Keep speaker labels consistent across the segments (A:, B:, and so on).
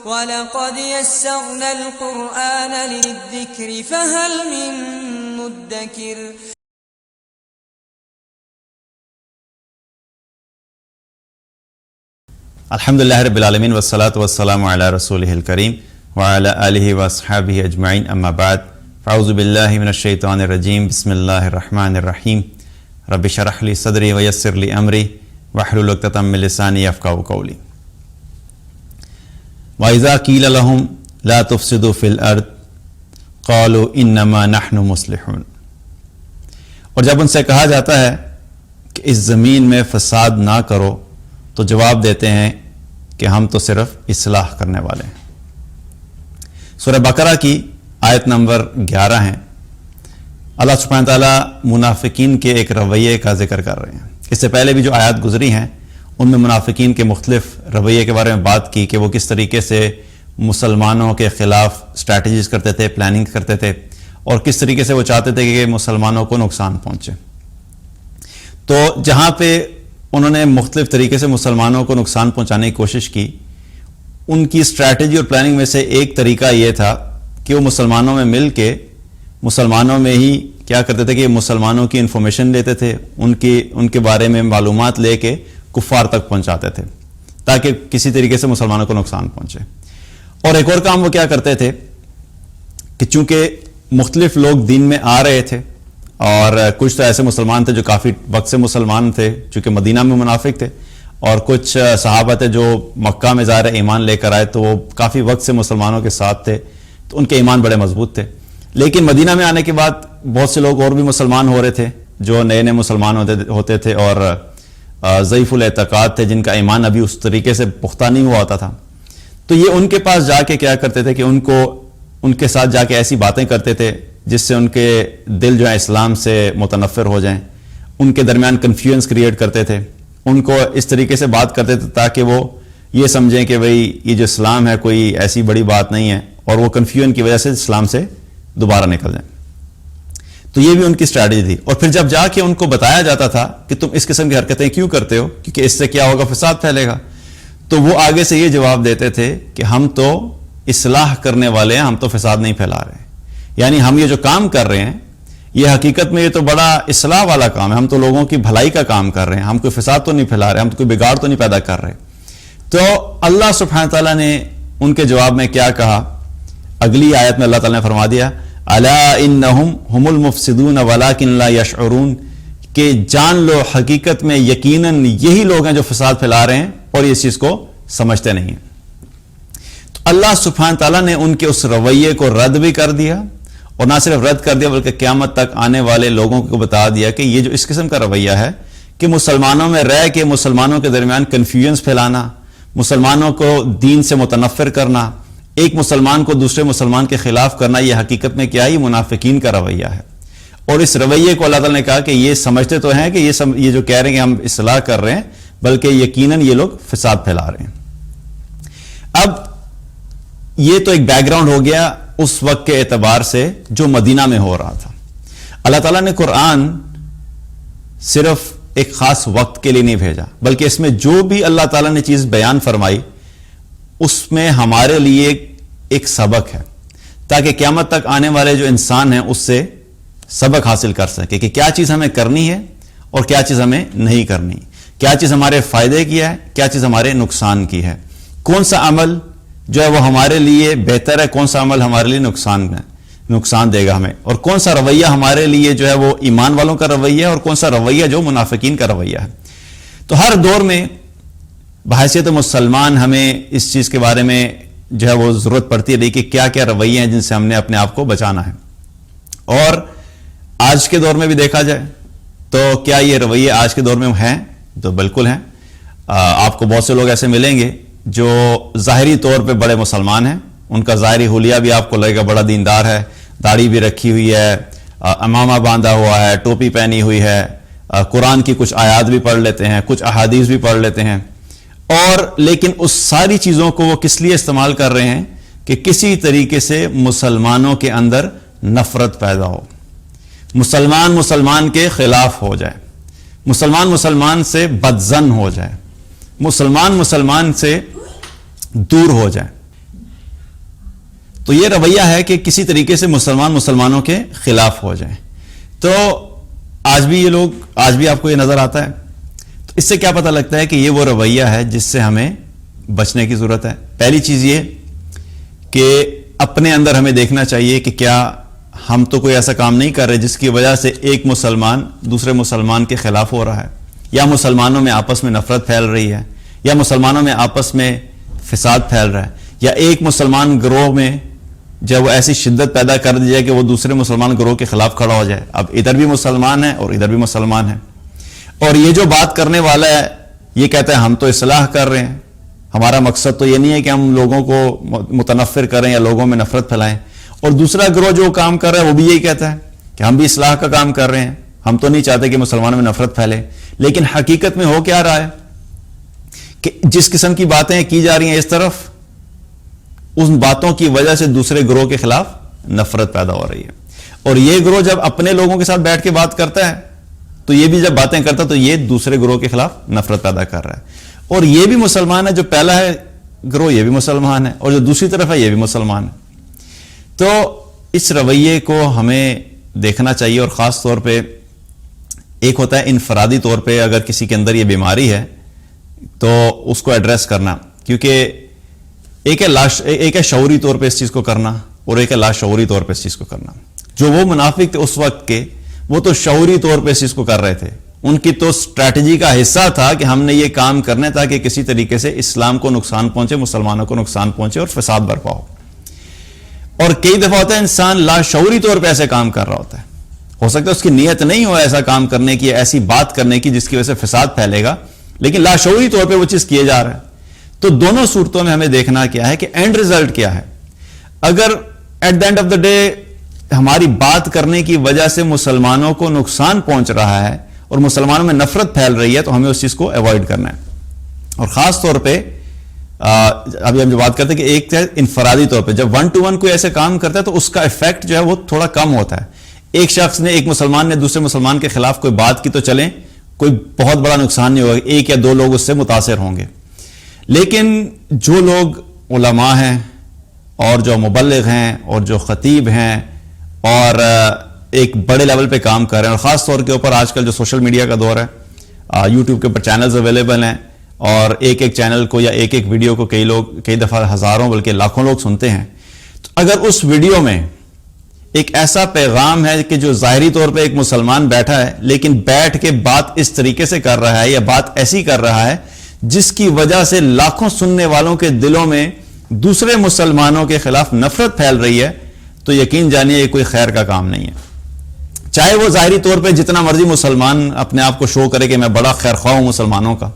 A: وَلَقَدْ يَسَّرْنَا الْقُرْآنَ لِلذِّكْرِ فَهَلْ مِن مُّدَّكِرٍ.
B: الحمدللہ رب العالمین والصلاة والسلام علی رسولہ الکریم وعلی آلہ واصحابہ اجمعین، اما بعد، فاعوذ باللہ من الشیطان الرجیم، بسم اللہ الرحمن الرحیم، رب اشرح لی صدری ویسر لی امری واحلل عقدۃ من لسانی یفقہوا قولی۔ وَإِذَا قِيلَ لَهُمْ لَا تُفْسِدُوا فِي الْأَرْضِ قَالُوا إِنَّمَا نَحْنُ مُصْلِحُونَ۔ اور جب ان سے کہا جاتا ہے کہ اس زمین میں فساد نہ کرو تو جواب دیتے ہیں کہ ہم تو صرف اصلاح کرنے والے ہیں۔ سورہ بقرہ کی آیت نمبر 11 ہیں۔ اللہ سبحانہ تعالیٰ منافقین کے ایک رویے کا ذکر کر رہے ہیں۔ اس سے پہلے بھی جو آیات گزری ہیں ان میں منافقین کے مختلف رویے کے بارے میں بات کی کہ وہ کس طریقے سے مسلمانوں کے خلاف اسٹریٹجیز کرتے تھے، پلاننگ کرتے تھے، اور کس طریقے سے وہ چاہتے تھے کہ مسلمانوں کو نقصان پہنچے۔ تو جہاں پہ انہوں نے مختلف طریقے سے مسلمانوں کو نقصان پہنچانے کی کوشش کی، ان کی اسٹریٹجی اور پلاننگ میں سے ایک طریقہ یہ تھا کہ وہ مسلمانوں میں مل کے مسلمانوں میں ہی کیا کرتے تھے کہ مسلمانوں کی انفارمیشن لیتے تھے، ان کے بارے میں معلومات لے کے کفار تک پہنچاتے تھے تاکہ کسی طریقے سے مسلمانوں کو نقصان پہنچے۔ اور ایک اور کام وہ کیا کرتے تھے کہ چونکہ مختلف لوگ دین میں آ رہے تھے اور کچھ تو ایسے مسلمان تھے جو کافی وقت سے مسلمان تھے چونکہ مدینہ میں منافق تھے، اور کچھ صحابہ تھے جو مکہ میں ظاہر ایمان لے کر آئے تو وہ کافی وقت سے مسلمانوں کے ساتھ تھے، تو ان کے ایمان بڑے مضبوط تھے۔ لیکن مدینہ میں آنے کے بعد بہت سے لوگ اور بھی مسلمان ہو رہے تھے جو نئے نئے مسلمان ہوتے تھے اور ضعیف الاعتقاد تھے، جن کا ایمان ابھی اس طریقے سے پختہ نہیں ہوا ہوتا تھا۔ تو یہ ان کے پاس جا کے کیا کرتے تھے کہ ان کے ساتھ جا کے ایسی باتیں کرتے تھے جس سے ان کے دل جو ہے اسلام سے متنفر ہو جائیں، ان کے درمیان کنفیوژن کریٹ کرتے تھے، ان کو اس طریقے سے بات کرتے تھے تاکہ وہ یہ سمجھیں کہ بھئی یہ جو اسلام ہے کوئی ایسی بڑی بات نہیں ہے، اور وہ کنفیوژن کی وجہ سے اسلام سے دوبارہ نکل جائیں۔ تو یہ بھی ان کی اسٹریٹجی تھی۔ اور پھر جب جا کے ان کو بتایا جاتا تھا کہ تم اس قسم کی حرکتیں کیوں کرتے ہو کیونکہ اس سے کیا ہوگا، فساد پھیلے گا، تو وہ آگے سے یہ جواب دیتے تھے کہ ہم تو اصلاح کرنے والے ہیں، ہم تو فساد نہیں پھیلا رہے، یعنی ہم یہ جو کام کر رہے ہیں یہ حقیقت میں یہ تو بڑا اصلاح والا کام ہے، ہم تو لوگوں کی بھلائی کا کام کر رہے ہیں، ہم کوئی فساد تو نہیں پھیلا رہے، ہم تو کوئی بگاڑ تو نہیں پیدا کر رہے۔ تو اللہ سبحانہ تعالیٰ نے ان کے جواب میں کیا کہا، اگلی آیت میں اللہ تعالیٰ نے فرما دیا، الا انہم ہم المفسدون ولکن لا یشعرون، کہ جان لو حقیقت میں یقیناً یہی لوگ ہیں جو فساد پھیلا رہے ہیں اور اس چیز کو سمجھتے نہیں ہیں۔ تو اللہ سبحانہ تعالیٰ نے ان کے اس رویے کو رد بھی کر دیا، اور نہ صرف رد کر دیا بلکہ قیامت تک آنے والے لوگوں کو بتا دیا کہ یہ جو اس قسم کا رویہ ہے کہ مسلمانوں میں رہ کے مسلمانوں کے درمیان کنفیوژن پھیلانا، مسلمانوں کو دین سے متنفر کرنا، ایک مسلمان کو دوسرے مسلمان کے خلاف کرنا، یہ حقیقت میں کیا ہے، یہ منافقین کا رویہ ہے۔ اور اس رویے کو اللہ تعالیٰ نے کہا کہ یہ سمجھتے تو ہیں کہ یہ جو کہہ رہے ہیں کہ ہم اصلاح کر رہے ہیں، بلکہ یقیناً یہ لوگ فساد پھیلا رہے ہیں۔ اب یہ تو ایک بیک گراؤنڈ ہو گیا اس وقت کے اعتبار سے جو مدینہ میں ہو رہا تھا۔ اللہ تعالیٰ نے قرآن صرف ایک خاص وقت کے لیے نہیں بھیجا، بلکہ اس میں جو بھی اللہ تعالیٰ نے چیز بیان فرمائی اس میں ہمارے لیے ایک سبق ہے، تاکہ قیامت تک آنے والے جو انسان ہیں اس سے سبق حاصل کر سکے کہ کیا چیز ہمیں کرنی ہے اور کیا چیز ہمیں نہیں کرنی، کیا چیز ہمارے فائدے کی ہے، کیا چیز ہمارے نقصان کی ہے، کون سا عمل جو ہے وہ ہمارے لیے بہتر ہے، کون سا عمل ہمارے لیے نقصان دے گا ہمیں، اور کون سا رویہ ہمارے لیے جو ہے وہ ایمان والوں کا رویہ ہے اور کون سا رویہ جو منافقین کا رویہ ہے۔ تو ہر دور میں بحیثیت مسلمان ہمیں اس چیز کے بارے میں جو ہے وہ ضرورت پڑتی ہے کہ کیا کیا رویے ہیں جن سے ہم نے اپنے آپ کو بچانا ہے۔ اور آج کے دور میں بھی دیکھا جائے تو کیا یہ رویے آج کے دور میں ہیں؟ تو بالکل ہیں۔ آپ کو بہت سے لوگ ایسے ملیں گے جو ظاہری طور پہ بڑے مسلمان ہیں، ان کا ظاہری حلیہ بھی آپ کو لگے گا بڑا دیندار ہے، داڑھی بھی رکھی ہوئی ہے، امامہ باندھا ہوا ہے، ٹوپی پہنی ہوئی ہے، قرآن کی کچھ آیات بھی پڑھ لیتے ہیں، کچھ احادیث بھی پڑھ لیتے ہیں، اور لیکن اس ساری چیزوں کو وہ کس لیے استعمال کر رہے ہیں کہ کسی طریقے سے مسلمانوں کے اندر نفرت پیدا ہو، مسلمان کے خلاف ہو جائے، مسلمان سے بدظن ہو جائے، مسلمان سے دور ہو جائے۔ تو یہ رویہ ہے کہ کسی طریقے سے مسلمانوں کے خلاف ہو جائیں. تو آج بھی یہ لوگ، آج بھی آپ کو یہ نظر آتا ہے. تو اس سے کیا پتہ لگتا ہے کہ یہ وہ رویہ ہے جس سے ہمیں بچنے کی ضرورت ہے. پہلی چیز یہ کہ اپنے اندر ہمیں دیکھنا چاہیے کہ کیا ہم تو کوئی ایسا کام نہیں کر رہے جس کی وجہ سے ایک مسلمان دوسرے مسلمان کے خلاف ہو رہا ہے، یا مسلمانوں میں آپس میں نفرت پھیل رہی ہے، یا مسلمانوں میں آپس میں فساد پھیل رہا ہے، یا ایک مسلمان گروہ میں جب وہ ایسی شدت پیدا کر دی جائے کہ وہ دوسرے مسلمان گروہ کے خلاف کھڑا ہو جائے. اب ادھر بھی مسلمان ہے اور ادھر بھی مسلمان ہے، اور یہ جو بات کرنے والا ہے یہ کہتا ہے ہم تو اصلاح کر رہے ہیں، ہمارا مقصد تو یہ نہیں ہے کہ ہم لوگوں کو متنفر کریں یا لوگوں میں نفرت پھیلائیں. اور دوسرا گروہ جو کام کر رہا ہے وہ بھی یہی کہتا ہے کہ ہم بھی اصلاح کا کام کر رہے ہیں، ہم تو نہیں چاہتے کہ مسلمانوں میں نفرت پھیلے. لیکن حقیقت میں ہو کیا رہا ہے کہ جس قسم کی باتیں کی جا رہی ہیں اس طرف، ان باتوں کی وجہ سے دوسرے گروہ کے خلاف نفرت پیدا ہو رہی ہے. اور یہ گروہ جب اپنے لوگوں کے ساتھ بیٹھ کے بات کرتا ہے تو یہ بھی جب باتیں کرتا ہے تو یہ دوسرے گروہ کے خلاف نفرت پیدا کر رہا ہے. اور یہ بھی مسلمان ہے، جو پہلا ہے گروہ یہ بھی مسلمان ہے، اور جو دوسری طرف ہے یہ بھی مسلمان ہے. تو اس رویے کو ہمیں دیکھنا چاہیے. اور خاص طور پہ ایک ہوتا ہے انفرادی طور پہ اگر کسی کے اندر یہ بیماری ہے تو اس کو ایڈریس کرنا، کیونکہ ایک ہے شعوری طور پہ اس چیز کو کرنا، اور ایک ہے لاشعوری طور پہ اس چیز کو کرنا. جو وہ منافق تھے اس وقت کے، وہ تو شعوری طور پہ اس چیز کو کر رہے تھے. ان کی تو اسٹریٹجی کا حصہ تھا کہ ہم نے یہ کام کرنا ہے تاکہ کسی طریقے سے اسلام کو نقصان پہنچے، مسلمانوں کو نقصان پہنچے اور فساد برپا ہو. اور کئی دفعہ ہوتا ہے انسان لاشعوری طور پہ ایسے کام کر رہا ہوتا ہے. ہو سکتا ہے اس کی نیت نہیں ہو ایسا کام کرنے کی، ایسی بات کرنے کی جس کی وجہ سے فساد پھیلے گا، لیکن لاشعوری طور پہ وہ چیز کیے جا رہا ہے. تو دونوں صورتوں میں ہمیں دیکھنا کیا ہے کہ اینڈ ریزلٹ کیا ہے. اگر at the end of the day ہماری بات کرنے کی وجہ سے مسلمانوں کو نقصان پہنچ رہا ہے اور مسلمانوں میں نفرت پھیل رہی ہے تو ہمیں اس چیز کو ایوائڈ کرنا ہے. اور خاص طور پہ ابھی ہم جو بات کرتے ہیں کہ ایک ہے انفرادی طور پہ، جب 1 to 1 کوئی ایسے کام کرتا ہے تو اس کا افیکٹ جو ہے وہ تھوڑا کم ہوتا ہے. ایک شخص نے، ایک مسلمان نے دوسرے مسلمان کے خلاف کوئی بات کی تو چلیں کوئی بہت بڑا نقصان نہیں ہوگا، ایک یا دو لوگ اس سے متاثر ہوں گے. لیکن جو لوگ علماء ہیں اور جو مبلغ ہیں اور جو خطیب ہیں اور ایک بڑے لیول پہ کام کر رہے ہیں، اور خاص طور کے اوپر آج کل جو سوشل میڈیا کا دور ہے، یوٹیوب کے اوپر چینلز اویلیبل ہیں، اور ایک ایک چینل کو یا ایک ایک ویڈیو کو کئی دفعہ ہزاروں بلکہ لاکھوں لوگ سنتے ہیں. تو اگر اس ویڈیو میں ایک ایسا پیغام ہے کہ جو ظاہری طور پہ ایک مسلمان بیٹھا ہے لیکن بیٹھ کے بات اس طریقے سے کر رہا ہے یا بات ایسی کر رہا ہے جس کی وجہ سے لاکھوں سننے والوں کے دلوں میں دوسرے مسلمانوں کے خلاف نفرت پھیل رہی ہے، تو یقین جانیے یہ کوئی خیر کا کام نہیں ہے. چاہے وہ ظاہری طور پہ جتنا مرضی مسلمان اپنے آپ کو شو کرے کہ میں بڑا خیر خواہ ہوں مسلمانوں کا،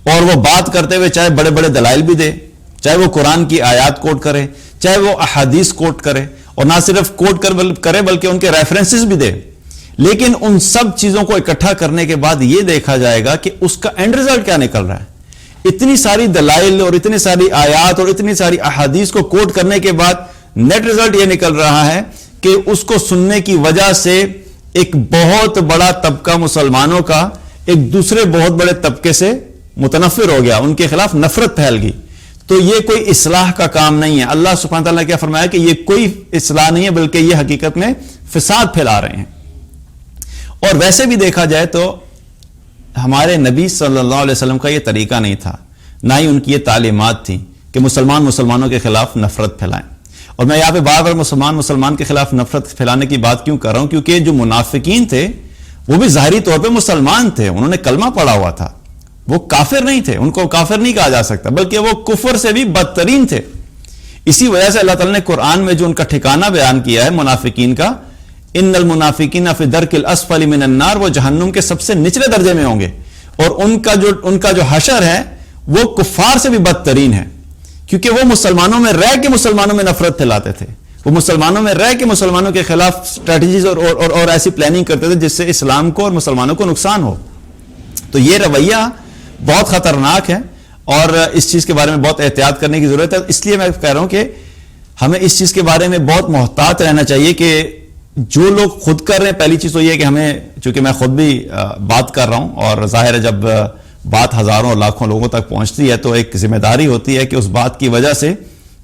B: اور وہ بات کرتے ہوئے چاہے بڑے بڑے دلائل بھی دے، چاہے وہ قرآن کی آیات کوٹ کرے، چاہے وہ احادیث کوٹ کرے، اور نہ صرف کوٹ کرے بلکہ ان کے ریفرنسز بھی دے، لیکن ان سب چیزوں کو اکٹھا کرنے کے بعد یہ دیکھا جائے گا کہ اس کا اینڈ ریزلٹ کیا نکل رہا ہے. اتنی ساری دلائل اور اتنی ساری آیات اور اتنی ساری احادیث کو کوٹ کرنے کے بعد نیٹ ریزلٹ یہ نکل رہا ہے کہ اس کو سننے کی وجہ سے ایک بہت بڑا طبقہ مسلمانوں کا ایک دوسرے بہت بڑے طبقے سے متنفر ہو گیا، ان کے خلاف نفرت پھیل گئی. تو یہ کوئی اصلاح کا کام نہیں ہے. اللہ سبحانہ تعالیٰ نے کیا فرمایا کہ یہ کوئی اصلاح نہیں ہے بلکہ یہ حقیقت میں فساد پھیلا رہے ہیں. اور ویسے بھی دیکھا جائے تو ہمارے نبی صلی اللہ علیہ وسلم کا یہ طریقہ نہیں تھا، نہ ہی ان کی یہ تعلیمات تھی کہ مسلمانوں کے خلاف نفرت پھیلائیں. اور میں یہاں پہ بار بار مسلمان کے خلاف نفرت پھیلانے کی بات کیوں کر رہا ہوں؟ کیونکہ جو منافقین تھے وہ بھی ظاہری طور پہ مسلمان تھے، انہوں نے کلمہ پڑھا ہوا تھا، وہ کافر نہیں تھے، ان کو کافر نہیں کہا جا سکتا بلکہ وہ کفر سے بھی بدترین تھے. اسی وجہ سے اللہ تعالیٰ نے قرآن میں جو ان کا ٹھکانہ بیان کیا ہے منافقین کا، ان المنافقین فی الدرک الاسفل من النار، وہ جہنم کے سب سے نچلے درجے میں ہوں گے، اور ان کا جو حشر ہے وہ کفار سے بھی بدترین ہے، کیونکہ وہ مسلمانوں میں رہ کے مسلمانوں میں نفرت پھیلاتے تھے، وہ مسلمانوں میں رہ کے مسلمانوں کے خلاف اسٹریٹجیز اور ایسی پلاننگ کرتے تھے جس سے اسلام کو اور مسلمانوں کو نقصان ہو. تو یہ رویہ بہت خطرناک ہے اور اس چیز کے بارے میں بہت احتیاط کرنے کی ضرورت ہے. اس لیے میں کہہ رہا ہوں کہ ہمیں اس چیز کے بارے میں بہت محتاط رہنا چاہیے کہ جو لوگ خود کر رہے ہیں، پہلی چیز تو یہ ہے کہ ہمیں، چونکہ میں خود بھی بات کر رہا ہوں اور ظاہر ہے جب بات ہزاروں اور لاکھوں لوگوں تک پہنچتی ہے تو ایک ذمہ داری ہوتی ہے کہ اس بات کی وجہ سے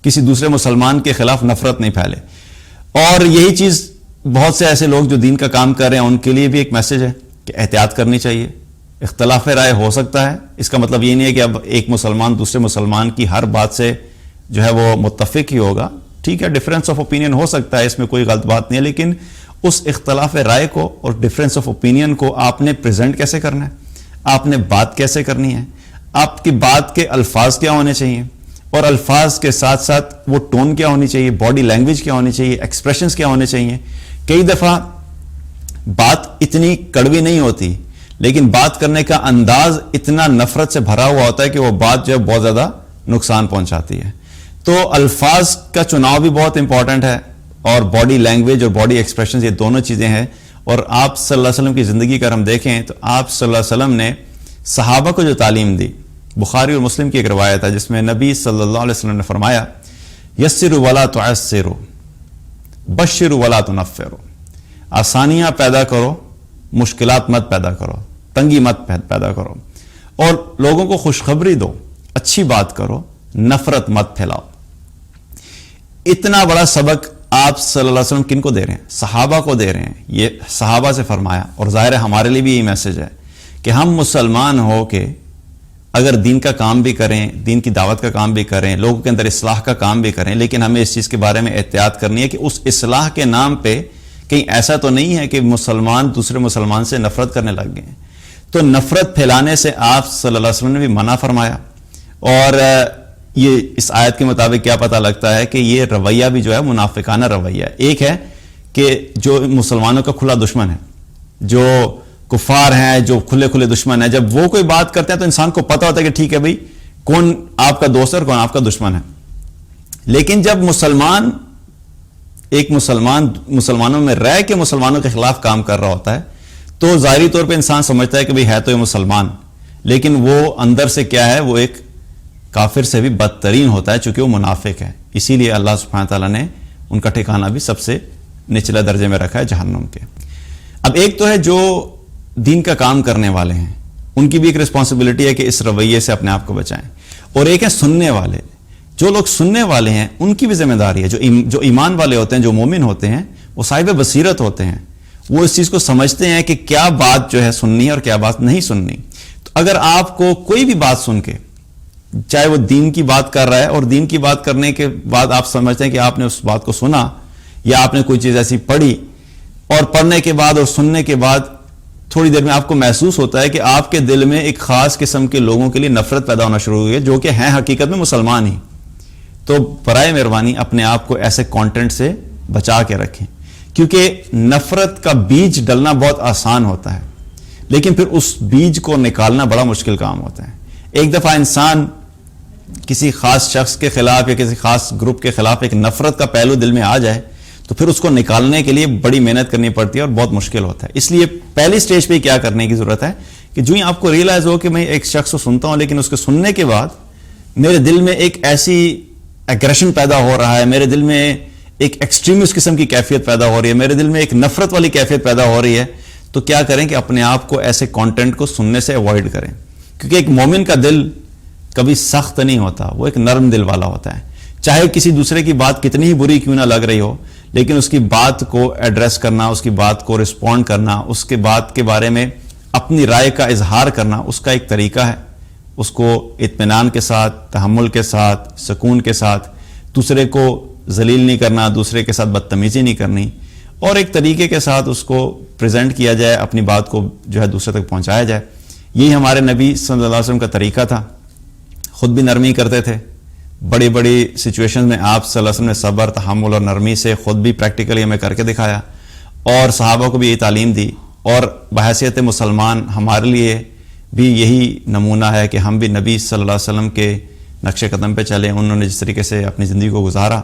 B: کسی دوسرے مسلمان کے خلاف نفرت نہیں پھیلے. اور یہی چیز بہت سے ایسے لوگ جو دین کا کام کر رہے ہیں ان کے لیے بھی ایک میسج ہے کہ احتیاط کرنی چاہیے. اختلاف رائے ہو سکتا ہے, اس کا مطلب یہ نہیں ہے کہ اب ایک مسلمان دوسرے مسلمان کی ہر بات سے جو ہے وہ متفق ہی ہوگا. ٹھیک ہے, ڈفرینس آف اوپینین ہو سکتا ہے, اس میں کوئی غلط بات نہیں ہے, لیکن اس اختلاف رائے کو اور ڈفرینس آف اوپینین کو آپ نے پریزنٹ کیسے کرنا ہے, آپ نے بات کیسے کرنی ہے, آپ کی بات کے الفاظ کیا ہونے چاہیے, اور الفاظ کے ساتھ ساتھ وہ ٹون کیا ہونی چاہیے, باڈی لینگویج کیا ہونی چاہیے, ایکسپریشنز کیا ہونے چاہیے. کئی دفعہ بات اتنی کڑوی نہیں ہوتی, لیکن بات کرنے کا انداز اتنا نفرت سے بھرا ہوا ہوتا ہے کہ وہ بات جو ہے بہت زیادہ نقصان پہنچاتی ہے. تو الفاظ کا چناؤ بھی بہت امپورٹنٹ ہے, اور باڈی لینگویج اور باڈی ایکسپریشنز یہ دونوں چیزیں ہیں. اور آپ صلی اللہ علیہ وسلم کی زندگی اگر ہم دیکھیں تو آپ صلی اللہ علیہ وسلم نے صحابہ کو جو تعلیم دی, بخاری اور مسلم کی ایک روایت ہے جس میں نبی صلی اللہ علیہ وسلم نے فرمایا یسروا ولا تعسروا بشروا ولا تنفروا, آسانیاں پیدا کرو, مشکلات مت پیدا کرو, تنگی مت پیدا کرو, اور لوگوں کو خوشخبری دو, اچھی بات کرو, نفرت مت پھیلاؤ. اتنا بڑا سبق آپ صلی اللہ علیہ وسلم کن کو دے رہے ہیں؟ صحابہ کو دے رہے ہیں. یہ صحابہ سے فرمایا, اور ظاہر ہے ہمارے لیے بھی یہی میسج ہے کہ ہم مسلمان ہو کے اگر دین کا کام بھی کریں, دین کی دعوت کا کام بھی کریں, لوگوں کے اندر اصلاح کا کام بھی کریں, لیکن ہمیں اس چیز کے بارے میں احتیاط کرنی ہے کہ اس اصلاح کے نام پہ کہیں ایسا تو نہیں ہے کہ مسلمان دوسرے مسلمان سے نفرت کرنے لگ گئے ہیں. تو نفرت پھیلانے سے آپ صلی اللہ علیہ وسلم نے بھی منع فرمایا. اور یہ اس آیت کے مطابق کیا پتہ لگتا ہے کہ یہ رویہ بھی جو ہے منافقانہ رویہ ہے. ایک ہے کہ جو مسلمانوں کا کھلا دشمن ہے, جو کفار ہیں, جو کھلے کھلے دشمن ہیں, جب وہ کوئی بات کرتے ہیں تو انسان کو پتہ ہوتا ہے کہ ٹھیک ہے بھائی کون آپ کا دوست ہے اور کون آپ کا دشمن ہے. لیکن جب ایک مسلمانوں میں رہ کے مسلمانوں کے خلاف کام کر رہا ہوتا ہے تو ظاہری طور پہ انسان سمجھتا ہے کہ بھئی ہے تو یہ مسلمان, لیکن وہ اندر سے کیا ہے, وہ ایک کافر سے بھی بدترین ہوتا ہے چونکہ وہ منافق ہے. اسی لیے اللہ سبحانہ تعالیٰ نے ان کا ٹھکانہ بھی سب سے نچلے درجے میں رکھا ہے, جہنم کے. اب ایک تو ہے جو دین کا کام کرنے والے ہیں, ان کی بھی ایک رسپانسبلٹی ہے کہ اس رویے سے اپنے آپ کو بچائیں, اور ایک ہے سننے والے. جو لوگ سننے والے ہیں ان کی بھی ذمہ داری ہے. جو ایمان والے ہوتے ہیں, جو مومن ہوتے ہیں, وہ صاحب بصیرت ہوتے ہیں, وہ اس چیز کو سمجھتے ہیں کہ کیا بات جو ہے سننی ہے اور کیا بات نہیں سننی. تو اگر آپ کو کوئی بھی بات سن کے, چاہے وہ دین کی بات کر رہا ہے, اور دین کی بات کرنے کے بعد آپ سمجھتے ہیں کہ آپ نے اس بات کو سنا, یا آپ نے کوئی چیز ایسی پڑھی, اور پڑھنے کے بعد اور سننے کے بعد تھوڑی دیر میں آپ کو محسوس ہوتا ہے کہ آپ کے دل میں ایک خاص قسم کے لوگوں کے لیے نفرت پیدا ہونا شروع ہوئی ہے جو کہ ہیں حقیقت میں مسلمان ہی, تو برائے مہربانی اپنے آپ کو ایسے کانٹینٹ سے بچا کے رکھیں. کیونکہ نفرت کا بیج ڈلنا بہت آسان ہوتا ہے, لیکن پھر اس بیج کو نکالنا بڑا مشکل کام ہوتا ہے. ایک دفعہ انسان کسی خاص شخص کے خلاف یا کسی خاص گروپ کے خلاف ایک نفرت کا پہلو دل میں آ جائے تو پھر اس کو نکالنے کے لیے بڑی محنت کرنی پڑتی ہے اور بہت مشکل ہوتا ہے. اس لیے پہلی سٹیج پہ کیا کرنے کی ضرورت ہے کہ جو ہی آپ کو ریئلائز ہو کہ میں ایک شخص کو سنتا ہوں, لیکن اس کے سننے کے بعد میرے دل میں ایک ایسی ایگریشن پیدا ہو رہا ہے, میرے دل میں ایک ایکسٹریمسٹ قسم کی کیفیت پیدا ہو رہی ہے, میرے دل میں ایک نفرت والی کیفیت پیدا ہو رہی ہے, تو کیا کریں کہ اپنے آپ کو ایسے کانٹینٹ کو سننے سے اوائڈ کریں. کیونکہ ایک مومن کا دل کبھی سخت نہیں ہوتا, وہ ایک نرم دل والا ہوتا ہے. چاہے کسی دوسرے کی بات کتنی ہی بری کیوں نہ لگ رہی ہو, لیکن اس کی بات کو ایڈریس کرنا, اس کی بات کو رسپونڈ کرنا, اس کے بات کے بارے میں اپنی رائے کا اظہار کرنا, اس کا ایک طریقہ ہے. اس کو اطمینان کے ساتھ, تحمل کے ساتھ, سکون کے ساتھ, دوسرے کو ذلیل نہیں کرنا, دوسرے کے ساتھ بدتمیزی نہیں کرنی, اور ایک طریقے کے ساتھ اس کو پریزنٹ کیا جائے, اپنی بات کو جو ہے دوسرے تک پہنچایا جائے. یہی ہمارے نبی صلی اللہ علیہ وسلم کا طریقہ تھا. خود بھی نرمی کرتے تھے. بڑی بڑی سچویشن میں آپ صلی اللہ علیہ وسلم نے صبر, تحمل اور نرمی سے خود بھی پریکٹیکلی ہمیں کر کے دکھایا, اور صحابہ کو بھی یہی تعلیم دی. اور بحیثیت مسلمان ہمارے لیے بھی یہی نمونہ ہے کہ ہم بھی نبی صلی اللہ علیہ وسلم کے نقش قدم پہ چلیں. انہوں نے جس طریقے سے اپنی زندگی کو گزارا,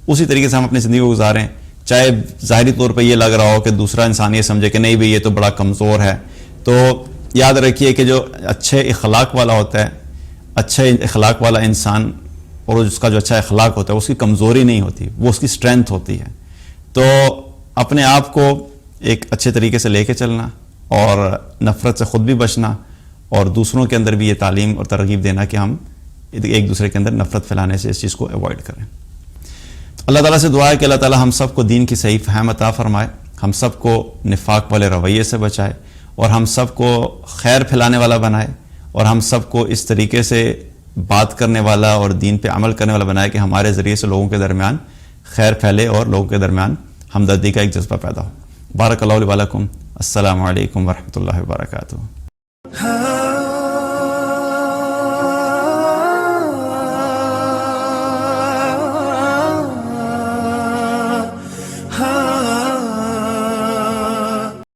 B: اسی طریقے سے ہم اپنی زندگی کو گزاریں. چاہے ظاہری طور پہ یہ لگ رہا ہو کہ دوسرا انسان یہ سمجھے کہ نہیں بھئی یہ تو بڑا کمزور ہے, تو یاد رکھیے کہ جو اچھے اخلاق والا ہوتا ہے, اچھے اخلاق والا انسان, اور اس کا جو اچھا اخلاق ہوتا ہے اس کی کمزوری نہیں ہوتی, وہ اس کی اسٹرینتھ ہوتی ہے. تو اپنے آپ کو ایک اچھے طریقے سے لے کے چلنا, اور نفرت سے خود بھی بچنا, اور دوسروں کے اندر بھی یہ تعلیم اور ترغیب دینا کہ ہم ایک دوسرے کے اندر نفرت پھیلانے سے اس چیز کو ایوائڈ کریں. اللہ تعالیٰ سے دعا ہے کہ اللہ تعالیٰ ہم سب کو دین کی صحیح فہم عطا فرمائے, ہم سب کو نفاق والے رویے سے بچائے, اور ہم سب کو خیر پھیلانے والا بنائے, اور ہم سب کو اس طریقے سے بات کرنے والا اور دین پہ عمل کرنے والا بنائے کہ ہمارے ذریعے سے لوگوں کے درمیان خیر پھیلے اور لوگوں کے درمیان ہمدردی کا ایک جذبہ پیدا ہو. بارک اللہ علیہ ولکم. السلام علیکم ورحمۃ اللہ وبرکاتہ.